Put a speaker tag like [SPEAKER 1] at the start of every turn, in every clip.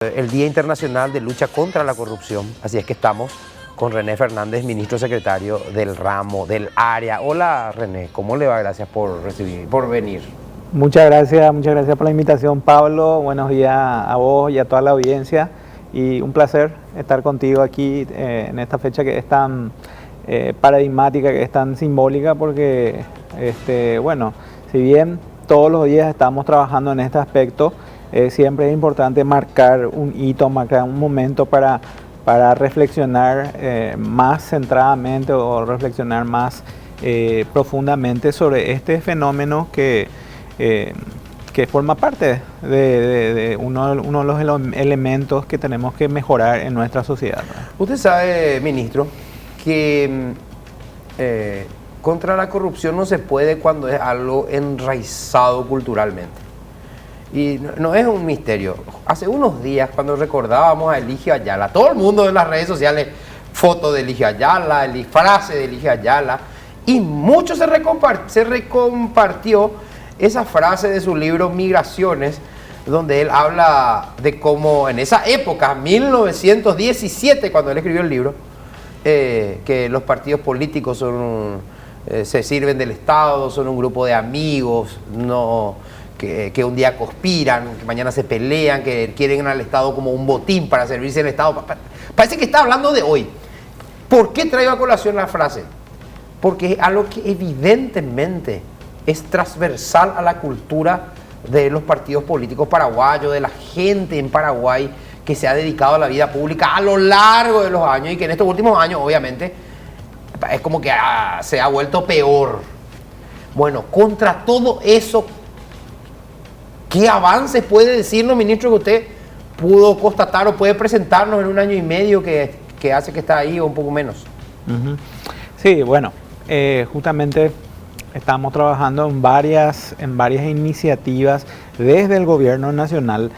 [SPEAKER 1] El Día Internacional de Lucha contra la Corrupción, así es que estamos con René Fernández, ministro secretario del ramo, del área. Hola René, ¿cómo le va? Gracias por venir.
[SPEAKER 2] Muchas gracias por la invitación, Pablo. Buenos días a vos y a toda la audiencia y un placer estar contigo aquí en esta fecha que es tan paradigmática, que es tan simbólica, porque bueno, si bien todos los días estamos trabajando en este aspecto, siempre es importante marcar un hito, marcar un momento para reflexionar más centradamente o reflexionar más profundamente sobre este fenómeno que forma parte de uno de los elementos que tenemos que mejorar en nuestra sociedad.
[SPEAKER 1] Usted sabe, ministro, que contra la corrupción no se puede cuando es algo enraizado culturalmente. Y no es un misterio. Hace unos días, cuando recordábamos a Eligio Ayala, todo el mundo en las redes sociales, fotos de Eligio Ayala, frase de Eligio Ayala, y mucho se recompartió esa frase de su libro Migraciones, donde él habla de cómo en esa época, 1917, cuando él escribió el libro, que los partidos políticos se sirven del Estado, son un grupo de amigos, que un día conspiran, que mañana se pelean, que quieren al Estado como un botín para servirse del Estado. Parece que está hablando de hoy. ¿Por qué traigo a colación la frase? Porque es algo que evidentemente es transversal a la cultura de los partidos políticos paraguayos, de la gente en Paraguay que se ha dedicado a la vida pública a lo largo de los años y que en estos últimos años obviamente es como que se ha vuelto peor. Bueno, contra todo eso, ¿qué avances puede decirnos, ministro, que usted pudo constatar o puede presentarnos en un año y medio que hace que está ahí o un poco menos?
[SPEAKER 2] Sí, bueno, justamente estamos trabajando en varias iniciativas desde el gobierno nacional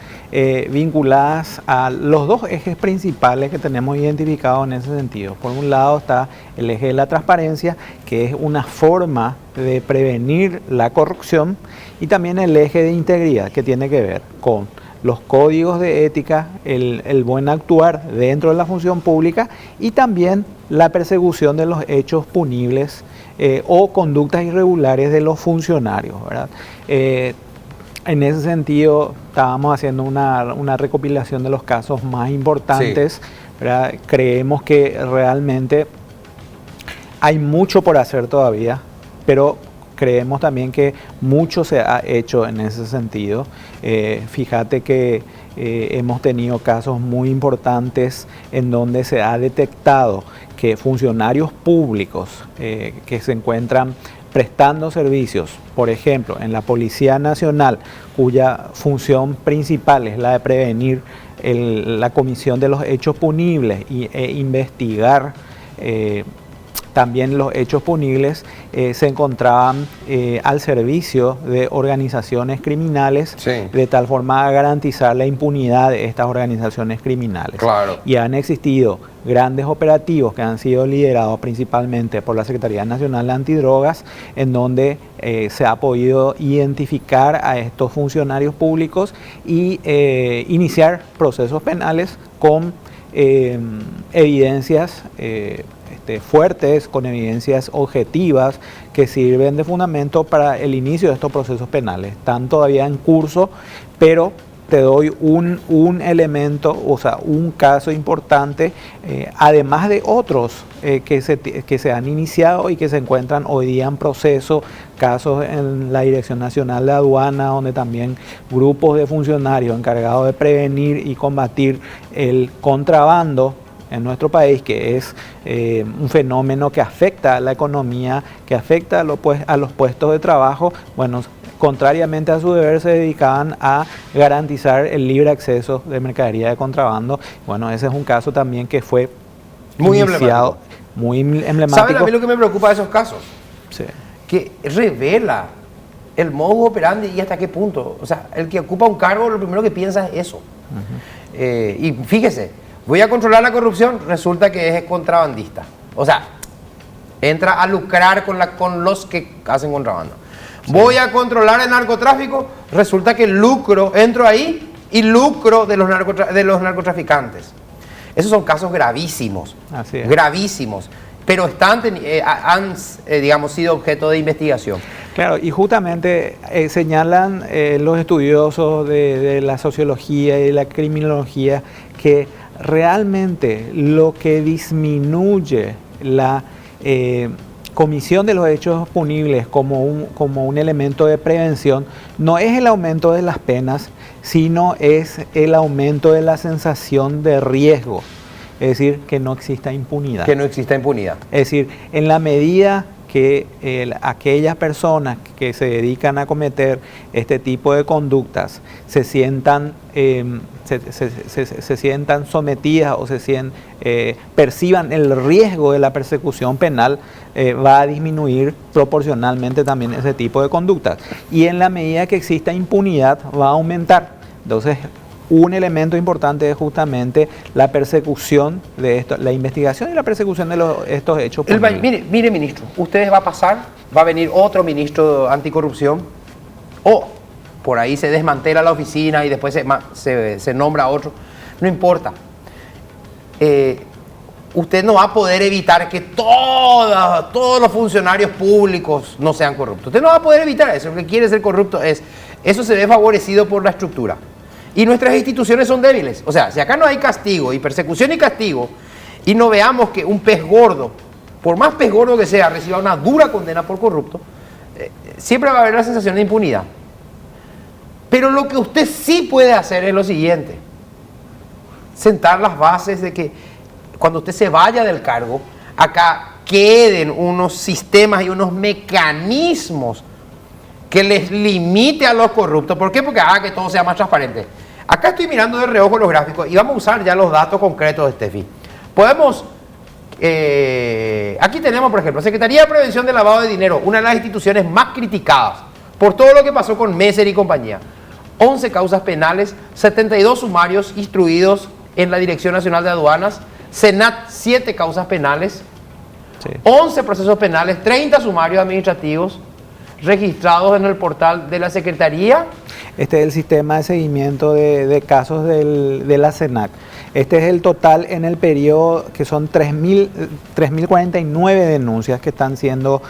[SPEAKER 2] vinculadas a los dos ejes principales que tenemos identificados en ese sentido. Por un lado está el eje de la transparencia, que es una forma de prevenir la corrupción, y también el eje de integridad, que tiene que ver con los códigos de ética, el buen actuar dentro de la función pública y también la persecución de los hechos punibles o conductas irregulares de los funcionarios, ¿verdad? En ese sentido, estábamos haciendo una recopilación de los casos más importantes, sí. ¿Verdad? Creemos que realmente hay mucho por hacer todavía, pero creemos también que mucho se ha hecho en ese sentido. Fíjate que hemos tenido casos muy importantes en donde se ha detectado que funcionarios públicos que se encuentran prestando servicios, por ejemplo, en la Policía Nacional, cuya función principal es la de prevenir la comisión de los hechos punibles e investigar también los hechos punibles, se encontraban al servicio de organizaciones criminales, sí, de tal forma a garantizar la impunidad de estas organizaciones criminales.
[SPEAKER 1] Claro.
[SPEAKER 2] Y han existido grandes operativos que han sido liderados principalmente por la Secretaría Nacional de Antidrogas, en donde se ha podido identificar a estos funcionarios públicos y iniciar procesos penales con evidencias fuertes, con evidencias objetivas que sirven de fundamento para el inicio de estos procesos penales. Están todavía en curso, pero te doy un elemento, o sea, un caso importante, además de otros que se han iniciado y que se encuentran hoy día en proceso, casos en la Dirección Nacional de Aduana, donde también grupos de funcionarios encargados de prevenir y combatir el contrabando en nuestro país, que es un fenómeno que afecta a la economía, que afecta a los puestos de trabajo. Bueno, contrariamente a su deber, se dedicaban a garantizar el libre acceso de mercadería de contrabando. Bueno, ese es un caso también que fue
[SPEAKER 1] muy
[SPEAKER 2] iniciado, muy emblemático.
[SPEAKER 1] ¿Saben a mí lo que me preocupa de esos casos?
[SPEAKER 2] Sí.
[SPEAKER 1] Que revela el modus operandi y hasta qué punto. O sea, el que ocupa un cargo, lo primero que piensa es eso. Y fíjese, voy a controlar la corrupción, resulta que es contrabandista. O sea, entra a lucrar con los que hacen contrabando. Sí. Voy a controlar el narcotráfico, resulta que entro ahí y lucro de los narcotraficantes. Esos son casos gravísimos,
[SPEAKER 2] Así es.
[SPEAKER 1] gravísimos, pero han digamos, sido objeto de investigación.
[SPEAKER 2] Claro, y justamente señalan los estudiosos de la sociología y de la criminología que realmente lo que disminuye la comisión de los hechos punibles como un elemento de prevención no es el aumento de las penas, sino es el aumento de la sensación de riesgo, es decir, que no exista impunidad.
[SPEAKER 1] Que no exista impunidad.
[SPEAKER 2] Es decir, en la medida que aquellas personas que se dedican a cometer este tipo de conductas se sientan sometidas o perciban el riesgo de la persecución penal, va a disminuir proporcionalmente también ese tipo de conductas. Y en la medida que exista impunidad, va a aumentar. Entonces, un elemento importante es justamente la persecución de esto, la investigación y la persecución de estos hechos.
[SPEAKER 1] Mire, ministro, ustedes va a venir otro ministro anticorrupción, o por ahí se desmantela la oficina y después se nombra otro, no importa. Usted no va a poder evitar que todos los funcionarios públicos no sean corruptos. Usted no va a poder evitar eso. Lo que quiere ser corrupto eso se ve favorecido por la estructura. Y nuestras instituciones son débiles. O sea, si acá no hay castigo y persecución y castigo, y no veamos que un pez gordo, por más pez gordo que sea, reciba una dura condena por corrupto, siempre va a haber la sensación de impunidad. Pero lo que usted sí puede hacer es lo siguiente: sentar las bases de que cuando usted se vaya del cargo, acá queden unos sistemas y unos mecanismos que les limite a los corruptos. ¿Por qué? Porque haga que todo sea más transparente. Acá estoy mirando de reojo los gráficos y vamos a usar ya los datos concretos de Steffi. Podemos, aquí tenemos, por ejemplo, Secretaría de Prevención del Lavado de Dinero, una de las instituciones más criticadas por todo lo que pasó con Messer y compañía. 11 causas penales, 72 sumarios instruidos en la Dirección Nacional de Aduanas, Senat 7 causas penales, sí. 11 procesos penales, 30 sumarios administrativos registrados en el portal de la Secretaría.
[SPEAKER 2] Este es el sistema de seguimiento de casos de la CENAC. Este es el total en el periodo, que son 3.049 denuncias que están siendo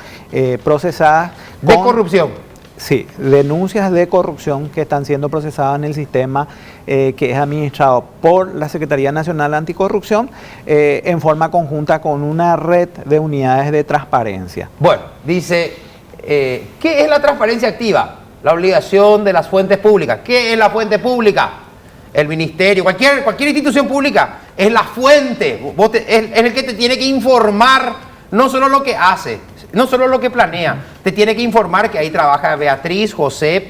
[SPEAKER 2] procesadas.
[SPEAKER 1] De corrupción.
[SPEAKER 2] Sí, denuncias de corrupción que están siendo procesadas en el sistema que es administrado por la Secretaría Nacional Anticorrupción en forma conjunta con una red de unidades de transparencia.
[SPEAKER 1] Bueno, dice, ¿qué es la transparencia activa? La obligación de las fuentes públicas. ¿Qué es la fuente pública? El ministerio, cualquier institución pública es la fuente, es el que te tiene que informar no solo lo que hace, no solo lo que planea, te tiene que informar que ahí trabaja Beatriz, José,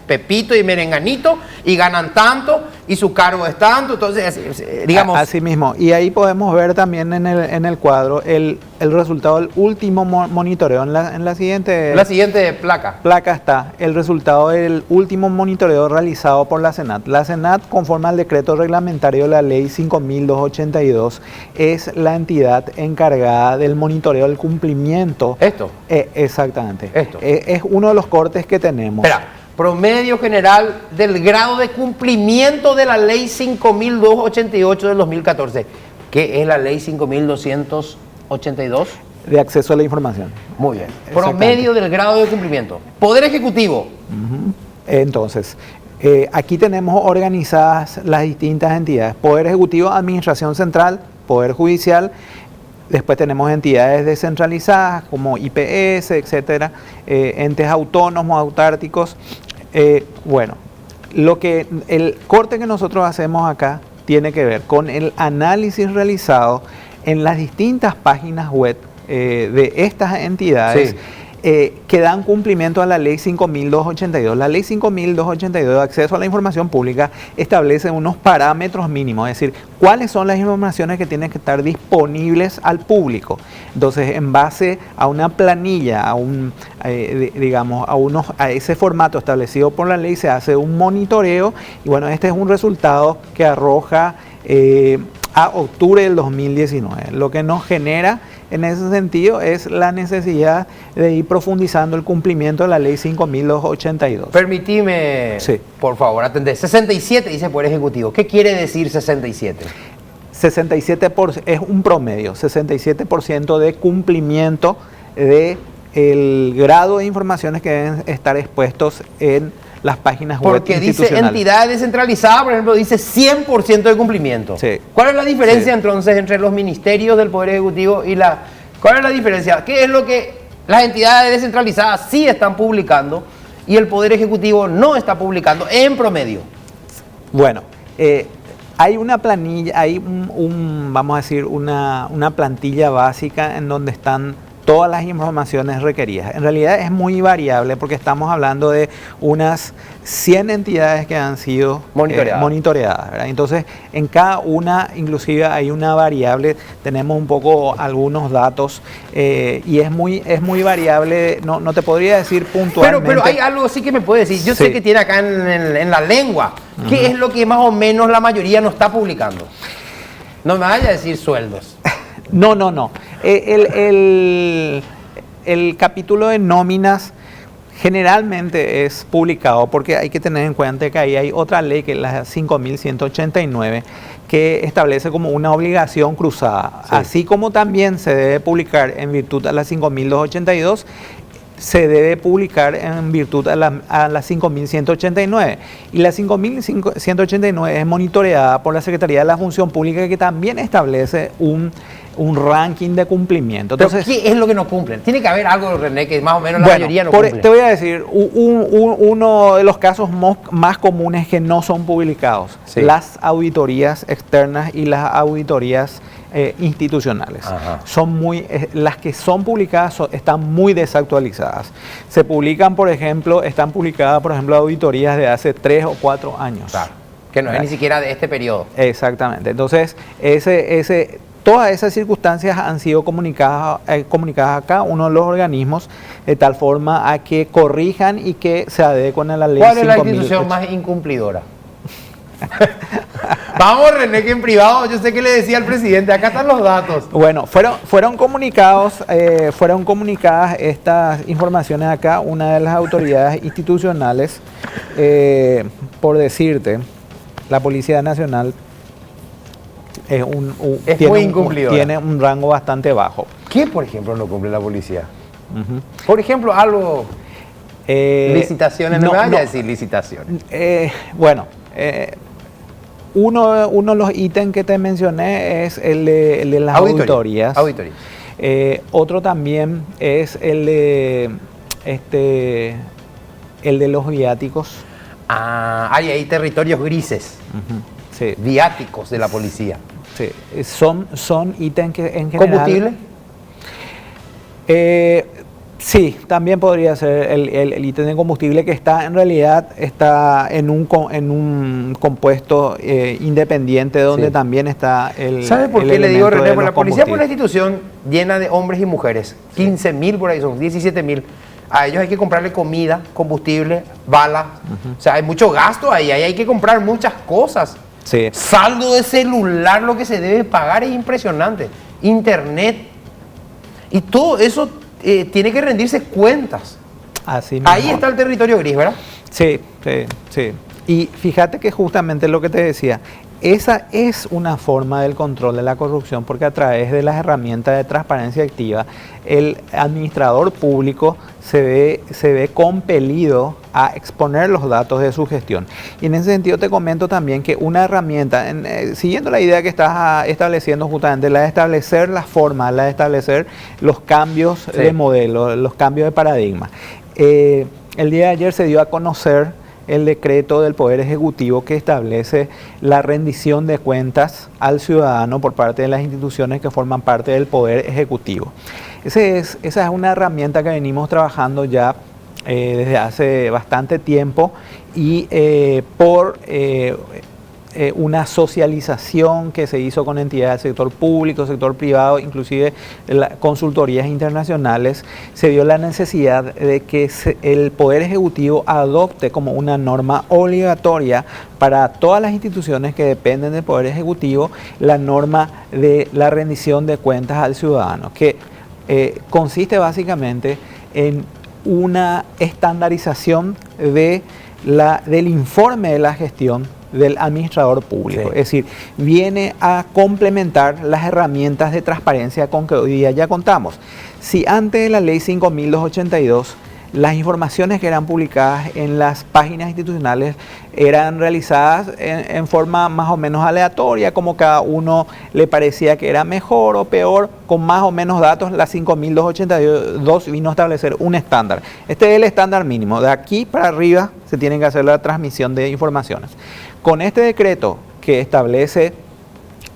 [SPEAKER 1] Pepito y Merenganito y ganan tanto y su cargo es tanto. Entonces, digamos...
[SPEAKER 2] Así mismo, y ahí podemos ver también en el cuadro el resultado del último monitoreo. En la siguiente...
[SPEAKER 1] La siguiente placa.
[SPEAKER 2] Placa está el resultado del último monitoreo realizado por la Senat. La Senat, conforme al decreto reglamentario de la ley 5.282, es la entidad encargada del monitoreo del cumplimiento.
[SPEAKER 1] ¿Esto?
[SPEAKER 2] Exactamente.
[SPEAKER 1] Esto.
[SPEAKER 2] Es uno de los cortes que tenemos.
[SPEAKER 1] Espera, promedio general del grado de cumplimiento de la ley 5.288 del 2014. ¿Qué es la ley 5.282?
[SPEAKER 2] De acceso a la información.
[SPEAKER 1] Muy bien. Promedio del grado de cumplimiento. Poder Ejecutivo.
[SPEAKER 2] Entonces, aquí tenemos organizadas las distintas entidades. Poder Ejecutivo, Administración Central, Poder Judicial. Después tenemos entidades descentralizadas como IPS, etcétera, entes autónomos, autárquicos. Bueno, el corte que nosotros hacemos acá tiene que ver con el análisis realizado en las distintas páginas web de estas entidades. Sí. Que dan cumplimiento a la ley 5.282. La ley 5.282 de acceso a la información pública establece unos parámetros mínimos, es decir, cuáles son las informaciones que tienen que estar disponibles al público. Entonces, en base a una planilla, a ese formato establecido por la ley, se hace un monitoreo y bueno, este es un resultado que arroja a octubre del 2019, lo que nos genera en ese sentido es la necesidad de ir profundizando el cumplimiento de la ley 5.282.
[SPEAKER 1] Permitime,
[SPEAKER 2] sí,
[SPEAKER 1] por favor, atender. 67 dice Poder Ejecutivo. ¿Qué quiere decir 67?
[SPEAKER 2] 67% es un promedio, 67% de cumplimiento de el grado de informaciones que deben estar expuestos en las páginas web
[SPEAKER 1] porque dice
[SPEAKER 2] institucionales.
[SPEAKER 1] entidad descentralizada, por ejemplo, dice 100% de cumplimiento.
[SPEAKER 2] Sí.
[SPEAKER 1] ¿Cuál es la diferencia entonces entre los ministerios del Poder Ejecutivo y la... ¿Cuál es la diferencia? ¿Qué es lo que las entidades descentralizadas sí están publicando y el Poder Ejecutivo no está publicando en promedio?
[SPEAKER 2] Bueno, hay una planilla, hay vamos a decir, una plantilla básica en donde están todas las informaciones requeridas. En realidad es muy variable porque estamos hablando de unas 100 entidades que han sido monitoreadas, ¿verdad? Entonces, en cada una, inclusive hay una variable, tenemos un poco algunos datos y es muy variable, no te podría decir puntualmente.
[SPEAKER 1] Pero hay algo sí que me puede decir, yo
[SPEAKER 2] sí.
[SPEAKER 1] sé que tiene acá en la lengua, ¿qué es lo que más o menos la mayoría no está publicando? No me vaya a decir sueldos.
[SPEAKER 2] No. El capítulo de nóminas generalmente es publicado porque hay que tener en cuenta que ahí hay otra ley que es la 5.189 que establece como una obligación cruzada. Sí. Así como también se debe publicar en virtud a la 5.282, se debe publicar en virtud a la 5.189. Y la 5.189 es monitoreada por la Secretaría de la Función Pública, que también establece un ranking de cumplimiento. Entonces,
[SPEAKER 1] ¿pero qué es lo que no cumplen? Tiene que haber algo, René, que más o menos la mayoría no cumple.
[SPEAKER 2] Te voy a decir, uno de los casos más comunes que no son publicados, sí. Las auditorías externas y las auditorías institucionales. Las que son publicadas están muy desactualizadas. Se publican, están publicadas, por ejemplo, auditorías de hace 3 o 4 años.
[SPEAKER 1] Claro, que no es ni siquiera de este periodo.
[SPEAKER 2] Exactamente. Entonces, todas esas circunstancias han sido comunicadas a cada uno de los organismos de tal forma a que corrijan y que se adecuen a la ley.
[SPEAKER 1] ¿Cuál es la institución más incumplidora? Vamos, René, que en privado yo sé que le decía al presidente, acá están los datos.
[SPEAKER 2] Bueno, fueron comunicadas estas informaciones acá, una de las autoridades institucionales, por decirte, la Policía Nacional tiene un rango bastante bajo.
[SPEAKER 1] ¿Qué, por ejemplo, no cumple la policía? Por ejemplo, algo... licitaciones, no me vaya a decir licitaciones.
[SPEAKER 2] Uno de los ítems que te mencioné es el de las auditorías. Otro también es el de los viáticos.
[SPEAKER 1] Hay territorios grises.
[SPEAKER 2] Sí.
[SPEAKER 1] Viáticos de la policía.
[SPEAKER 2] Sí. Son ítems que en general...
[SPEAKER 1] ¿Combustible?
[SPEAKER 2] Sí, también podría ser el ítem de combustible que en realidad está en un compuesto independiente donde sí. También está el...
[SPEAKER 1] ¿Sabe por qué le digo, René? Porque la policía es una institución llena de hombres y mujeres. 15.000 por ahí son, 17.000. A ellos hay que comprarle comida, combustible, balas. O sea, hay mucho gasto ahí hay que comprar muchas cosas.
[SPEAKER 2] Sí.
[SPEAKER 1] Saldo de celular, lo que se debe pagar es impresionante. Internet. Y todo eso tiene que rendirse cuentas.
[SPEAKER 2] Así mismo.
[SPEAKER 1] Ahí está el territorio gris, ¿verdad?
[SPEAKER 2] Sí. Y fíjate que justamente lo que te decía, esa es una forma del control de la corrupción, porque a través de las herramientas de transparencia activa, el administrador público se ve compelido a exponer los datos de su gestión. Y en ese sentido te comento también que una herramienta, siguiendo la idea que estás estableciendo justamente, la de establecer las formas, la de establecer los cambios sí. de modelo, los cambios de paradigma. El día de ayer se dio a conocer el decreto del Poder Ejecutivo que establece la rendición de cuentas al ciudadano por parte de las instituciones que forman parte del Poder Ejecutivo. Esa es una herramienta que venimos trabajando ya desde hace bastante tiempo y una socialización que se hizo con entidades del sector público, sector privado, inclusive consultorías internacionales, se dio la necesidad de que el Poder Ejecutivo adopte como una norma obligatoria para todas las instituciones que dependen del Poder Ejecutivo la norma de la rendición de cuentas al ciudadano, que consiste básicamente en una estandarización del informe de la gestión del administrador público. Sí. Es decir, viene a complementar las herramientas de transparencia con que hoy día ya contamos. Si antes de la ley 5.282 las informaciones que eran publicadas en las páginas institucionales eran realizadas en forma más o menos aleatoria, como cada uno le parecía que era mejor o peor, con más o menos datos, la 5.282 vino a establecer un estándar. Este es el estándar mínimo. De aquí para arriba se tiene que hacer la transmisión de informaciones. Con este decreto que establece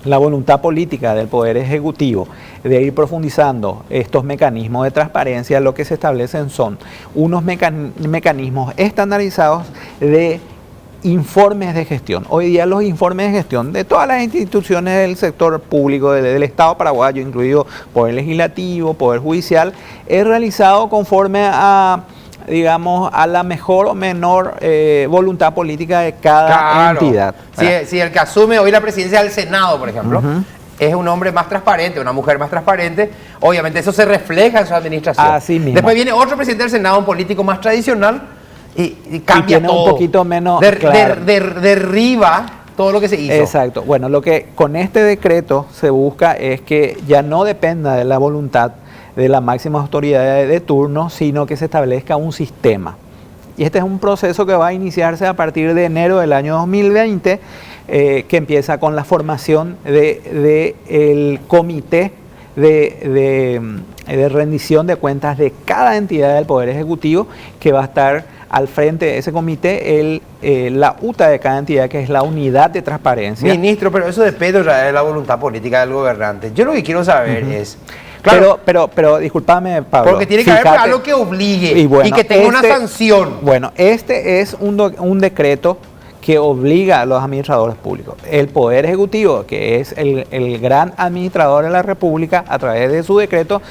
[SPEAKER 2] la voluntad política del Poder Ejecutivo de ir profundizando estos mecanismos de transparencia, lo que se establecen son unos mecanismos estandarizados de informes de gestión. Hoy día los informes de gestión de todas las instituciones del sector público, del Estado paraguayo, incluido Poder Legislativo, Poder Judicial, es realizado conforme a, digamos, a la mejor o menor voluntad política de cada entidad.
[SPEAKER 1] Si el que asume hoy la presidencia del Senado, por ejemplo, es un hombre más transparente, una mujer más transparente, obviamente eso se refleja en su administración.
[SPEAKER 2] Así mismo.
[SPEAKER 1] Después viene otro presidente del Senado, un político más tradicional, y cambia todo.
[SPEAKER 2] Un poquito menos,
[SPEAKER 1] derriba todo lo que se hizo.
[SPEAKER 2] Exacto. Bueno, lo que con este decreto se busca es que ya no dependa de la voluntad de la máxima autoridad de turno, sino que se establezca un sistema. Y este es un proceso que va a iniciarse a partir de enero del año 2020, que empieza con la formación del comité de rendición de cuentas de cada entidad del Poder Ejecutivo, que va a estar al frente de ese comité la UTA de cada entidad, que es la unidad de transparencia.
[SPEAKER 1] Ministro, pero eso depende de la voluntad política del gobernante. Yo lo que quiero saber es... Claro,
[SPEAKER 2] pero discúlpame, Pablo.
[SPEAKER 1] Porque tiene que haber algo que obligue y que tenga una sanción.
[SPEAKER 2] Bueno, este es un decreto que obliga a los administradores públicos. El Poder Ejecutivo, que es el gran administrador de la República, a través de su decreto,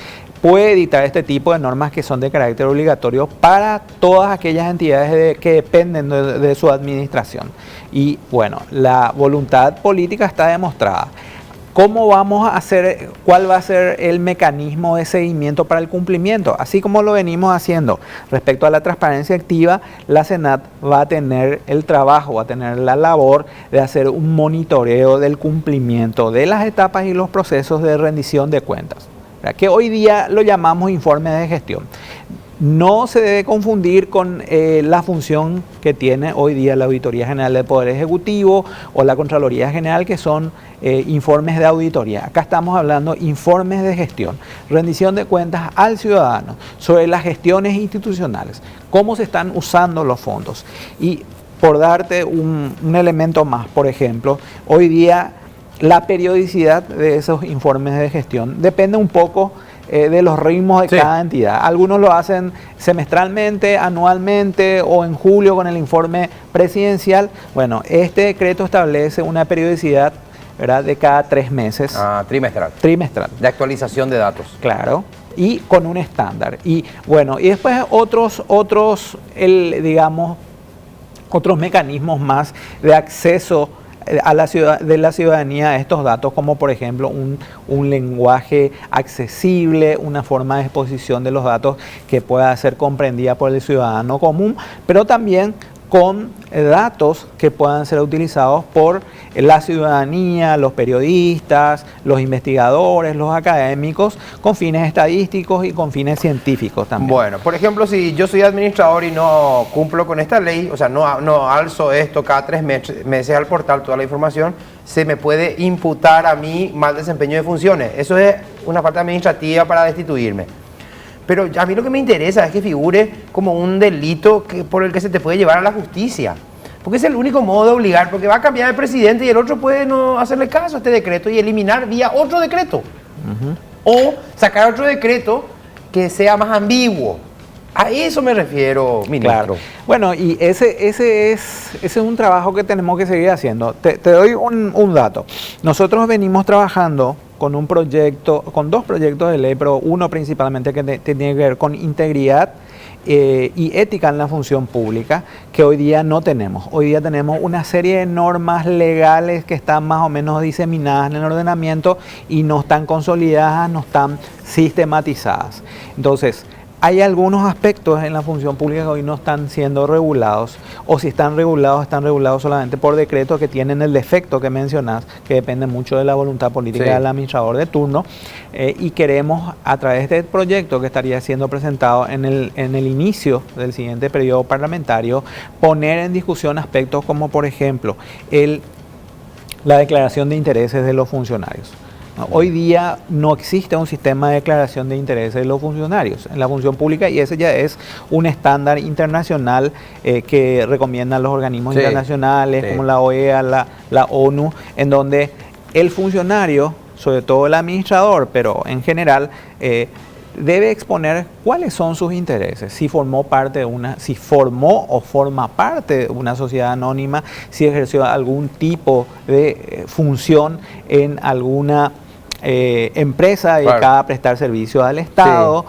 [SPEAKER 2] puede editar este tipo de normas que son de carácter obligatorio para todas aquellas entidades que dependen de su administración. Y bueno, la voluntad política está demostrada. ¿Cómo vamos a hacer, cuál va a ser el mecanismo de seguimiento para el cumplimiento? Así como lo venimos haciendo respecto a la transparencia activa, la Senat va a tener el trabajo, va a tener la labor de hacer un monitoreo del cumplimiento de las etapas y los procesos de rendición de cuentas, ¿verdad? Que hoy día lo llamamos informe de gestión. No se debe confundir con la función que tiene hoy día la Auditoría General del Poder Ejecutivo o la Contraloría General, que son informes de auditoría. Acá estamos hablando informes de gestión, rendición de cuentas al ciudadano sobre las gestiones institucionales, cómo se están usando los fondos. Y por darte un elemento más, por ejemplo, hoy día la periodicidad de esos informes de gestión depende un poco de los ritmos de cada entidad. Algunos lo hacen semestralmente, anualmente o en julio con el informe presidencial. Bueno, este decreto establece una periodicidad, ¿verdad?, de cada 3 meses.
[SPEAKER 1] Trimestral.
[SPEAKER 2] Trimestral.
[SPEAKER 1] De actualización de datos.
[SPEAKER 2] Claro. Y con un estándar. Y bueno, y después otros mecanismos más de acceso de la ciudadanía a estos datos, como por ejemplo un lenguaje accesible, una forma de exposición de los datos que pueda ser comprendida por el ciudadano común, pero también con datos que puedan ser utilizados por la ciudadanía, los periodistas, los investigadores, los académicos, con fines estadísticos y con fines científicos también.
[SPEAKER 1] Bueno, por ejemplo, si yo soy administrador y no cumplo con esta ley, o sea, no alzo esto cada 3 meses al portal, toda la información, se me puede imputar a mí mal desempeño de funciones. Eso es una falta administrativa para destituirme. Pero a mí lo que me interesa es que figure como un delito por el que se te puede llevar a la justicia. Porque es el único modo de obligar, porque va a cambiar el presidente y el otro puede no hacerle caso a este decreto y eliminar vía otro decreto. O sacar otro decreto que sea más ambiguo. A eso me refiero, ministro.
[SPEAKER 2] Claro. Bueno, y ese es un trabajo que tenemos que seguir haciendo. Te doy un dato. Nosotros venimos trabajando con un proyecto, con 2 proyectos de ley, pero uno principalmente que tiene que ver con integridad y ética en la función pública, que hoy día no tenemos. Hoy día tenemos una serie de normas legales que están más o menos diseminadas en el ordenamiento y no están consolidadas, no están sistematizadas. Entonces, hay algunos aspectos en la función pública que hoy no están siendo regulados, o si están regulados solamente por decreto, que tienen el defecto que mencionás, que depende mucho de la voluntad política del administrador de turno, y queremos, a través del proyecto que estaría siendo presentado en el inicio del siguiente periodo parlamentario, poner en discusión aspectos como, por ejemplo, la declaración de intereses de los funcionarios. Hoy día no existe un sistema de declaración de intereses de los funcionarios en la función pública, y ese ya es un estándar internacional que recomiendan los organismos internacionales como la OEA, la ONU, en donde el funcionario, sobre todo el administrador, pero en general, debe exponer cuáles son sus intereses, si formó o forma parte de una sociedad anónima, si ejerció algún tipo de función en alguna empresa dedicada a prestar servicio al Estado,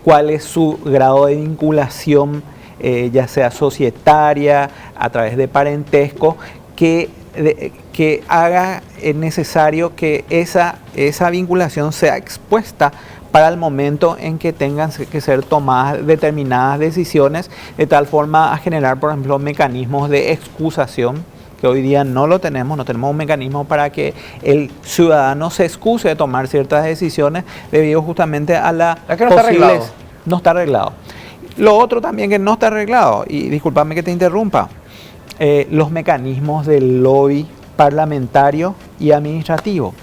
[SPEAKER 2] cuál es su grado de vinculación, ya sea societaria, a través de parentesco, que haga necesario que esa vinculación sea expuesta para el momento en que tengan que ser tomadas determinadas decisiones, de tal forma a generar, por ejemplo, mecanismos de excusación, que hoy día no tenemos un mecanismo para que el ciudadano se excuse de tomar ciertas decisiones debido justamente a la
[SPEAKER 1] que no está arreglado.
[SPEAKER 2] No está arreglado. Lo otro también que no está arreglado, y discúlpame que te interrumpa, los mecanismos del lobby parlamentario y administrativo.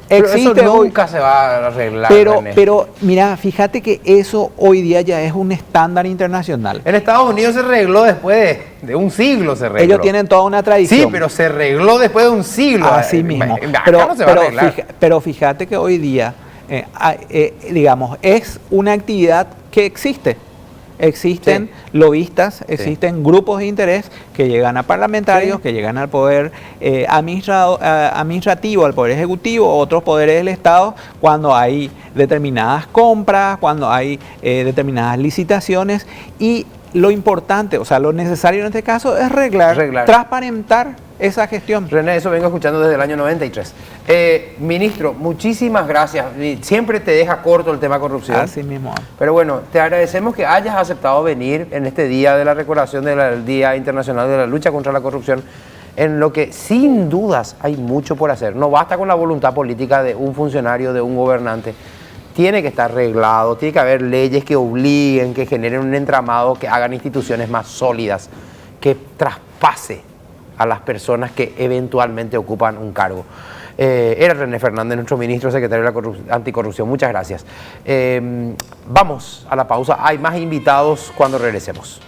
[SPEAKER 1] Pero eso nunca se va a arreglar.
[SPEAKER 2] Pero mira, fíjate que eso hoy día ya es un estándar internacional.
[SPEAKER 1] En Estados Unidos se arregló después de un siglo.
[SPEAKER 2] Ellos tienen toda una tradición.
[SPEAKER 1] Sí, pero se arregló después de un siglo.
[SPEAKER 2] Así mismo. Pero fíjate que hoy día, digamos, es una actividad que existe. Existen lobistas, existen grupos de interés que llegan a parlamentarios, que llegan al poder administrativo, al poder ejecutivo, otros poderes del Estado, cuando hay determinadas compras, cuando hay determinadas licitaciones, y lo importante, o sea, lo necesario en este caso es arreglar. Transparentar esa gestión.
[SPEAKER 1] René, eso vengo escuchando desde el año 93. Ministro, muchísimas gracias. Siempre te deja corto el tema corrupción.
[SPEAKER 2] Así mismo.
[SPEAKER 1] Pero bueno, te agradecemos que hayas aceptado venir en este día de la recordación del Día Internacional de la Lucha contra la Corrupción, en lo que sin dudas hay mucho por hacer. No basta con la voluntad política de un funcionario, de un gobernante. Tiene que estar arreglado, tiene que haber leyes que obliguen, que generen un entramado, que hagan instituciones más sólidas, que traspase a las personas que eventualmente ocupan un cargo. Era René Fernández, nuestro ministro secretario de la Anticorrupción. Muchas gracias. Vamos a la pausa. Hay más invitados cuando regresemos.